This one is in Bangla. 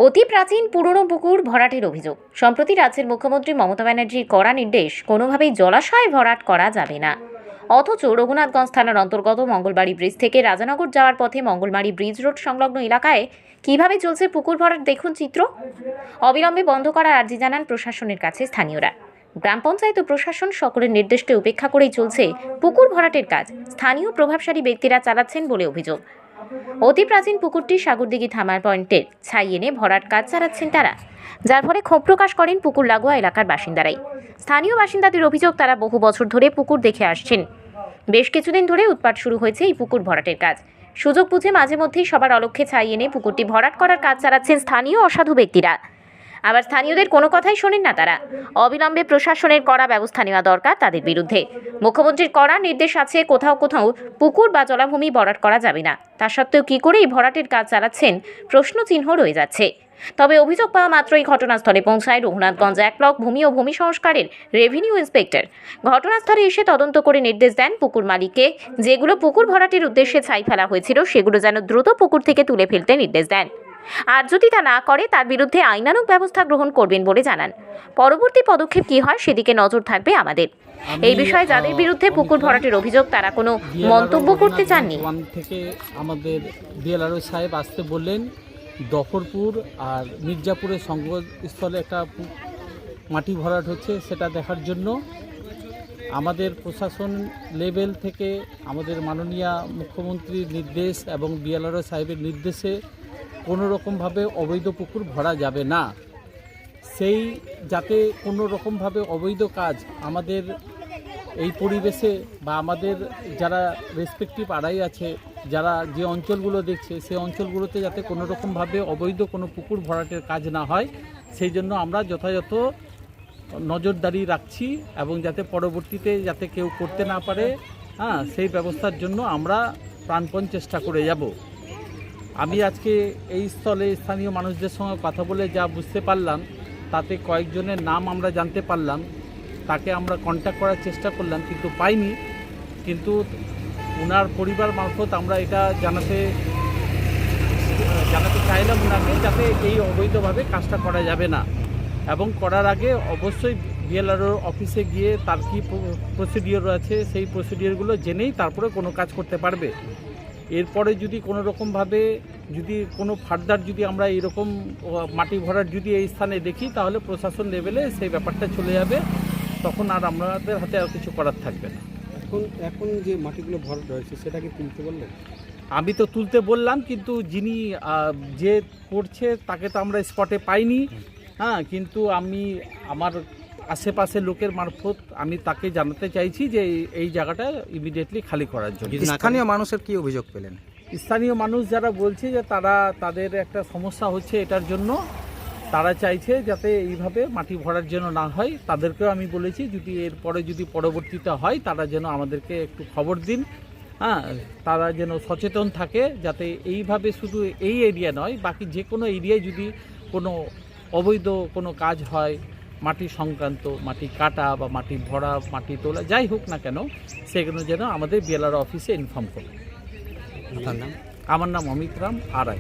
অতি প্রাচীন পুরনো পুকুর ভরাটের অভিযোগ। সম্প্রতি রাজ্যের মুখ্যমন্ত্রী মমতা ব্যানার্জির কড়া নির্দেশ, কোনোভাবেই জলাশয় ভরাট করা যাবে না। অথচ রঘুনাথগঞ্জ থানার অন্তর্গত মঙ্গলবাড়ি ব্রিজ থেকে রাজানগর যাওয়ার পথে মঙ্গলবাড়ি ব্রিজ রোড সংলগ্ন এলাকায় কিভাবে চলছে পুকুর ভরাট দেখুন চিত্র। অবিলম্বে বন্ধ করার আর্জি জানান প্রশাসনের কাছে স্থানীয়রা। গ্রাম পঞ্চায়েত ও প্রশাসন সকলের নির্দেশকে উপেক্ষা করেই চলছে পুকুর ভরাটের কাজ। স্থানীয় প্রভাবশালী ব্যক্তিরা চালাচ্ছেন বলে অভিযোগ। অতি প্রাচীন পুকুরটি সাগরদিঘি থামার পয়েন্টের ছাই এনে ভরাট কাজ চালাচ্ছেন তারা, যার ফলে ক্ষোভ প্রকাশ করেন পুকুর লাগোয়া এলাকার বাসিন্দারাই। স্থানীয় বাসিন্দাদের অভিযোগ, তারা বহু বছর ধরে পুকুর দেখে আসছেন। বেশ কিছুদিন ধরে উৎপাত শুরু হয়েছে এই পুকুর ভরাটের কাজ। সুযোগ বুঝে মাঝে মধ্যেই সবার অলক্ষ্যে ছাই এনে পুকুরটি ভরাট করার কাজ চালাচ্ছেন স্থানীয় অসাধু ব্যক্তিরা। আবার স্থানীয়দের কোনো কথাই শোনেন না তারা। অবিলম্বে প্রশাসনের কড়া ব্যবস্থা নেওয়া দরকার তাদের বিরুদ্ধে। মুখ্যমন্ত্রীর কড়া নির্দেশ আছে, কোথাও কোথাও পুকুর বা জলাভূমি ভরাট করা যাবে না। তা সত্ত্বেও কী করে এই ভরাটের কাজ চালাচ্ছেন প্রশ্নচিহ্ন রয়ে যাচ্ছে। তবে অভিযোগ পাওয়া মাত্রই ঘটনাস্থলে পৌঁছায় রঘুনাথগঞ্জ 1 ব্লক ভূমি ও ভূমি সংস্কারের রেভিনিউ ইন্সপেক্টর। ঘটনাস্থলে এসে তদন্ত করে নির্দেশ দেন পুকুর মালিককে, যেগুলো পুকুর ভরাটের উদ্দেশ্যে ছাই ফেলা হয়েছিল সেগুলো যেন দ্রুত পুকুর থেকে তুলে ফেলতে নির্দেশ দেন। আর যদি তা না করে তার বিরুদ্ধে আইনানুগ ব্যবস্থা গ্রহণ করবেন বলে জানান। পরবর্তী পদক্ষেপ কী হয় সেদিকে নজর থাকবে আমাদের। এই বিষয়ে যাদের বিরুদ্ধে পুকুর ভরাটের অভিযোগ তারা কোনো মন্তব্য করতে চাননি। থেকে আমাদের বিএলআরও সাহেব আসতে বললেন, দফরপুর আর মির্জাপুরের সংযোগস্থলে একটা মাটি ভরাট হচ্ছে, সেটা দেখার জন্য আমাদের প্রশাসন লেভেল থেকে আমাদের মাননীয় মুখ্যমন্ত্রীর নির্দেশ এবং বিএলআরও সাহেবের নির্দেশে কোনো রকমভাবে অবৈধ পুকুর ভরা যাবে না। সেই যাতে কোনো রকমভাবে অবৈধ কাজ আমাদের এই পরিবেশে বা আমাদের যারা রেসপেক্টিভ আড়াই আছে, যারা যে অঞ্চলগুলো দেখছে সেই অঞ্চলগুলোতে যাতে কোনো রকমভাবে অবৈধ কোনো পুকুর ভরাটের কাজ না হয়, সেই জন্য আমরা যথাযথ নজরদারি রাখছি এবং যাতে পরবর্তীতে যাতে কেউ করতে না পারে, সেই ব্যবস্থার জন্য আমরা প্রাণপণ চেষ্টা করে যাব। আমি আজকে এই স্থলে স্থানীয় মানুষদের সঙ্গে কথা বলে যা বুঝতে পারলাম, তাতে কয়েকজনের নাম আমরা জানতে পারলাম। তাকে আমরা কন্ট্যাক্ট করার চেষ্টা করলাম কিন্তু পাইনি। কিন্তু ওনার পরিবার মারফত আমরা এটা জানাতে চাইলাম ওনাকে, যাতে এই অবৈধভাবে কাজটা করা যাবে না এবং করার আগে অবশ্যই বিএলআরও অফিসে গিয়ে তার কী প্রসিডিওর আছে সেই প্রসিডিওরগুলো জেনেই তারপরে কোনো কাজ করতে পারবে। এরপরে যদি কোনো রকমভাবে যদি কোনো ফার্দার যদি আমরা এরকম মাটি ভরাট যদি এই স্থানে দেখি, তাহলে প্রশাসন লেভেলে সেই ব্যাপারটা চলে যাবে, তখন আর আমাদের হাতে আর কিছু করার থাকবে না। এখন যে মাটিগুলো ভরাট রয়েছে সেটা কি তুলতে বললেন? আমি তো তুলতে বললাম, কিন্তু যিনি যে করছে তাকে তো আমরা স্পটে পাইনি। কিন্তু আমি আমার আশেপাশের লোকের মারফত আমি তাকে জানাতে চাইছি যে এই জায়গাটা ইমিডিয়েটলি খালি করার জন্য। স্থানীয় মানুষের কি অভিযোগ পেলেন? স্থানীয় মানুষ যারা বলছে যে তাদের একটা সমস্যা হচ্ছে, এটার জন্য তারা চাইছে যাতে এইভাবে মাটি ভরার জন্য না হয়। তাদেরকেও আমি বলেছি যদি এরপরে যদি পরবর্তীতে হয় তারা যেন আমাদেরকে একটু খবর দিন, তারা যেন সচেতন থাকে, যাতে এইভাবে শুধু এই এরিয়া নয়, বাকি যে কোনো এরিয়ায় যদি কোনো অবৈধ কোনো কাজ হয়, মাটি সংক্রান্ত, মাটি কাটা বা মাটি ভরা, মাটি তোলা, যাই হোক না কেন, সেগুলো যেন আমাদের বিএলআরও অফিসে ইনফর্ম করুন। আপনার নাম? আমার নাম অমিত রাম আড়াই।